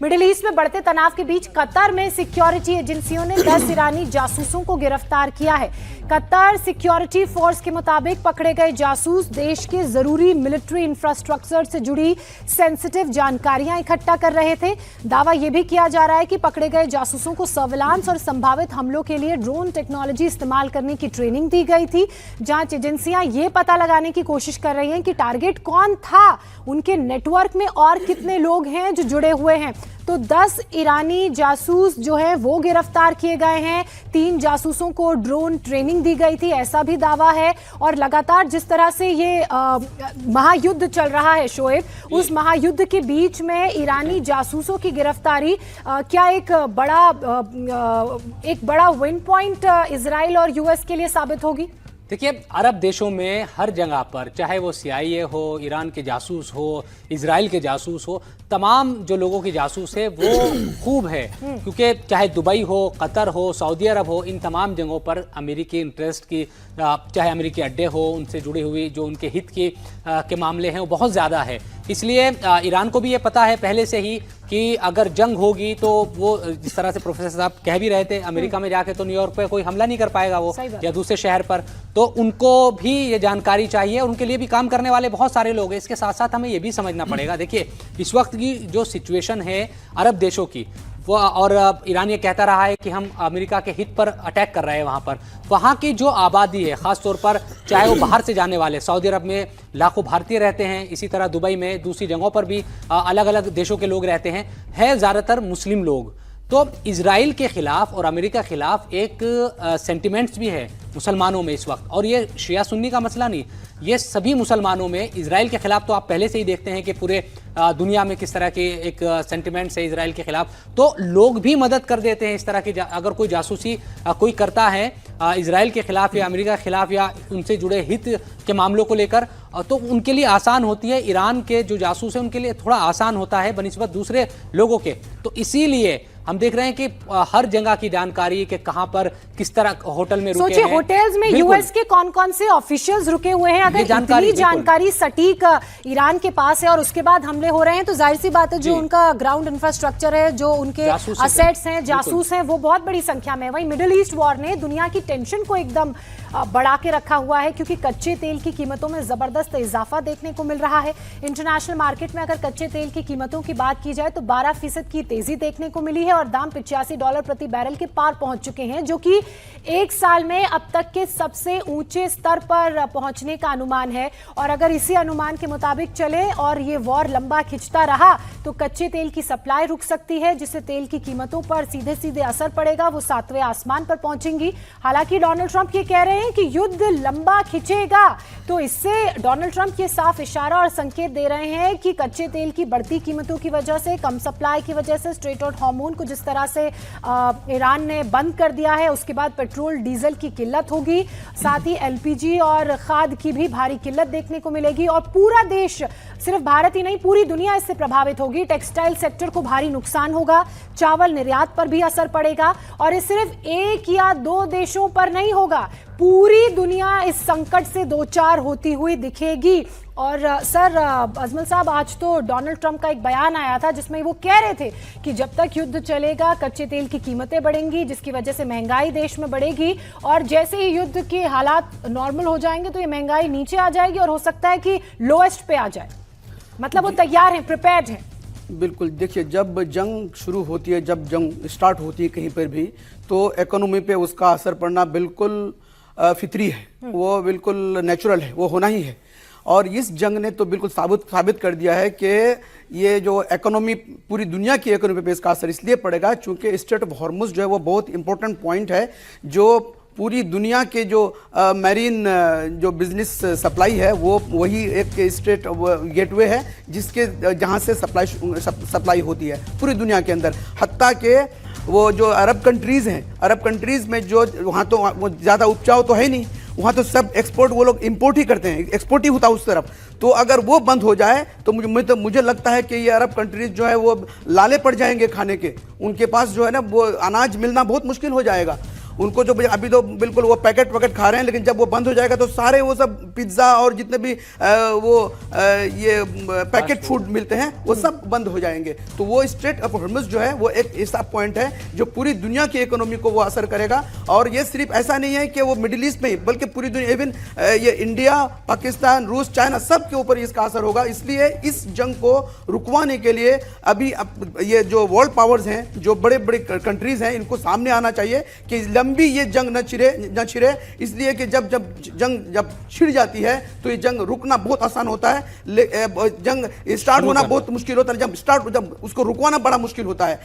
Middle east में बढ़ते तनाव के बीच कतर में सिक्योरिटी एजेंसियों ने 10 ईरानी जासूसों को गिरफ्तार किया है। कतर सिक्योरिटी फोर्स के मुताबिक पकड़े गए जासूस देश के जरूरी मिलिट्री इंफ्रास्ट्रक्चर से जुड़ी सेंसिटिव जानकारियां इकट्ठा कर रहे थे। दावा यह भी किया जा रहा है कि पकड़े गए जासूसों को सर्विलांस और संभावित हमलों के लिए ड्रोन टेक्नोलॉजी इस्तेमाल करने की ट्रेनिंग दी गई थी। जांच एजेंसियां ये पता लगाने की कोशिश कर रही हैं कि टारगेट कौन था, उनके नेटवर्क में और कितने लोग हैं जो जुड़े हुए हैं। तो 10 ईरानी जासूस जो है वो गिरफ्तार किए गए हैं। 3 जासूसों को ड्रोन ट्रेनिंग दी गई थी, ऐसा भी दावा है। और लगातार जिस तरह से ये महायुद्ध चल रहा है शोएब, उस महायुद्ध के बीच में ईरानी जासूसों की गिरफ्तारी क्या एक बड़ा विन पॉइंट इजराइल और यूएस के लिए साबित होगी? देखिए, अरब देशों में हर जगह पर, चाहे वो CIA हो, ईरान के जासूस हो, इजराइल के जासूस हो, तमाम जो लोगों की जासूस है वो खूब है। क्योंकि चाहे दुबई हो, कतर हो, सऊदी अरब हो, इन तमाम जगहों पर अमेरिकी इंटरेस्ट की, चाहे अमेरिकी अड्डे हो, उनसे जुड़ी हुई जो उनके हित के मामले हैं वो बहुत ज़्यादा है। इसलिए ईरान को भी ये पता है पहले से ही कि अगर जंग होगी तो वो, जिस तरह से प्रोफेसर साहब कह भी रहे थे, अमेरिका में जाके तो न्यूयॉर्क पे कोई हमला नहीं कर पाएगा वो, या दूसरे शहर पर। तो उनको भी ये जानकारी चाहिए, उनके लिए भी काम करने वाले बहुत सारे लोग हैं। इसके साथ साथ हमें ये भी समझना पड़ेगा, देखिए इस वक्त की जो सिचुएशन है अरब देशों की, वो, और ईरान ये कहता रहा है कि हम अमेरिका के हित पर अटैक कर रहे हैं। वहाँ की जो आबादी है, ख़ास तौर पर चाहे वो बाहर से जाने वाले, सऊदी अरब में लाखों भारतीय रहते हैं, इसी तरह दुबई में, दूसरी जगहों पर भी अलग अलग देशों के लोग रहते हैं, है ज़्यादातर मुस्लिम लोग। तो इजराइल के खिलाफ और अमेरिका के खिलाफ एक सेंटिमेंट्स भी है मुसलमानों में इस वक्त। और ये शिया सुन्नी का मसला नहीं, ये सभी मुसलमानों में इजराइल के खिलाफ, तो आप पहले से ही देखते हैं कि पूरे दुनिया में किस तरह के एक सेंटिमेंट्स है इजराइल के खिलाफ। तो लोग भी मदद कर देते हैं इस तरह की, अगर कोई जासूसी कोई करता है इजराइल के खिलाफ या अमेरिका के खिलाफ या उनसे जुड़े हित के मामलों को लेकर, तो उनके लिए आसान होती है। ईरान के जो जासूस हैं उनके लिए थोड़ा आसान होता है बनिस्बत दूसरे लोगों के। तो इसीलिए हम देख रहे हैं कि हर जगह की जानकारी कि कहां पर किस तरह होटल में रुके हैं। होटल्स में यूएस के कौन-कौन से ऑफिशियल्स रुके हुए हैं, अगर इतनी जानकारी सटीक ईरान के पास है और उसके बाद हमले हो रहे हैं, तो जाहिर सी बात है जो उनका ग्राउंड इंफ्रास्ट्रक्चर है, जो उनके असेट्स हैं, जासूस हैं, वो बहुत बड़ी संख्या में। वहीं मिडिल ईस्ट वॉर ने दुनिया की टेंशन को एकदम बढ़ा के रखा हुआ है, क्योंकि कच्चे तेल की कीमतों में जबरदस्त इजाफा देखने को मिल रहा है। इंटरनेशनल मार्केट में अगर कच्चे तेल की कीमतों की बात की जाए तो 12% की तेजी देखने को मिली है और दाम $85 प्रति बैरल के पार पहुंच चुके हैं, जो कि एक साल में अब तक के सबसे ऊंचे स्तर पर पहुंचने का अनुमान है। और अगर इसी अनुमान के मुताबिक चले और ये वॉर लंबा खिंचता रहा तो कच्चे तेल की सप्लाई रुक सकती है, जिससे तेल की कीमतों पर सीधे सीधे असर पड़ेगा, वो 7वें आसमान पर पहुंचेंगी। हालांकि डोनाल्ड ट्रंप ये कह रहे हैं कि युद्ध लंबा खिंचेगा, तो इससे डोनाल्ड ट्रंप ये साफ इशारा और संकेत दे रहे हैं कि कच्चे तेल की बढ़ती कीमतों की वजह से, कम सप्लाई की वजह से, स्ट्रेट आउट हार्मोन को जिस तरह से ईरान ने बंद कर दिया है, उसके बाद पेट्रोल डीजल की किल्लत होगी, साथ ही LPG और खाद की भी भारी किल्लत देखने को मिलेगी। और पूरा देश, सिर्फ भारत ही नहीं पूरी दुनिया इससे प्रभावित होगी। टेक्सटाइल सेक्टर को भारी नुकसान होगा, चावल निर्यात पर भी असर पड़ेगा। और ये सिर्फ 1 या 2 देशों पर नहीं होगा, पूरी दुनिया इस संकट से दो चार होती हुई दिखेगी। और सर अजमल साहब, आज तो डोनाल्ड ट्रंप का एक बयान आया था जिसमें वो कह रहे थे कि जब तक युद्ध चलेगा कच्चे तेल की कीमतें बढ़ेंगी, जिसकी वजह से महंगाई देश में बढ़ेगी, और जैसे ही युद्ध के हालात नॉर्मल हो जाएंगे तो ये महंगाई नीचे आ जाएगी और हो सकता है कि लोएस्ट पे आ जाए। मतलब वो तैयार हैं, प्रिपेयर्ड हैं। बिल्कुल, देखिए जब जंग शुरू होती है, जब जंग स्टार्ट होती है कहीं पर भी, तो इकोनॉमी पे उसका असर पड़ना बिल्कुल फितरी है, वो बिल्कुल नेचुरल है, वो होना ही है। और इस जंग ने तो बिल्कुल साबित कर दिया है कि ये जो इकोनॉमी, पूरी दुनिया की इकोनॉमी पे इसका असर इसलिए पड़ेगा क्योंकि स्ट्रेट ऑफ हॉर्मुज जो है वो बहुत इंपॉर्टेंट पॉइंट है, जो पूरी दुनिया के जो मैरीन जो बिजनेस सप्लाई है वो वही एक स्ट्रेट गेटवे है जिसके जहाँ से सप्लाई होती है पूरी दुनिया के अंदर। हत्ता के वो जो अरब कंट्रीज़ हैं, अरब कंट्रीज़ में जो वहाँ तो वो ज़्यादा उपजाऊ तो है नहीं, वहाँ तो सब एक्सपोर्ट, वो लोग इंपोर्ट ही करते हैं, एक्सपोर्ट ही होता है उस तरफ। तो अगर वो बंद हो जाए तो मुझे लगता है कि ये अरब कंट्रीज जो है वो लाले पड़ जाएंगे खाने के, उनके पास जो है ना वो अनाज मिलना बहुत मुश्किल हो जाएगा। उनको जो अभी तो बिल्कुल वो पैकेट वैकेट खा रहे हैं, लेकिन जब वो बंद हो जाएगा तो सारे वो सब पिज्जा और जितने भी ये पैकेट फूड मिलते हैं वो सब बंद हो जाएंगे। तो वो स्ट्रेट ऑफ हॉर्मुज़ जो है वो एक ऐसा पॉइंट है जो पूरी दुनिया की इकोनॉमी को वो असर करेगा। और ये सिर्फ ऐसा नहीं है कि वो मिडिल ईस्ट में ही, बल्कि पूरी दुनिया, इवन ये इंडिया, पाकिस्तान, रूस, चाइना, सब के ऊपर इसका असर होगा। इसलिए इस जंग को रुकवाने के लिए अभी ये जो वर्ल्ड पावर्स हैं, जो बड़े बड़े कंट्रीज हैं, इनको सामने आना चाहिए कि लंबी ये जंग न छिड़े। इसलिए कि जब जंग छिड़ जाती है तो ये जंग रुकना बहुत आसान होता है, जंग स्टार्ट होना बहुत मुश्किल होता है, जब उसको रुकवाना बड़ा मुश्किल होता है।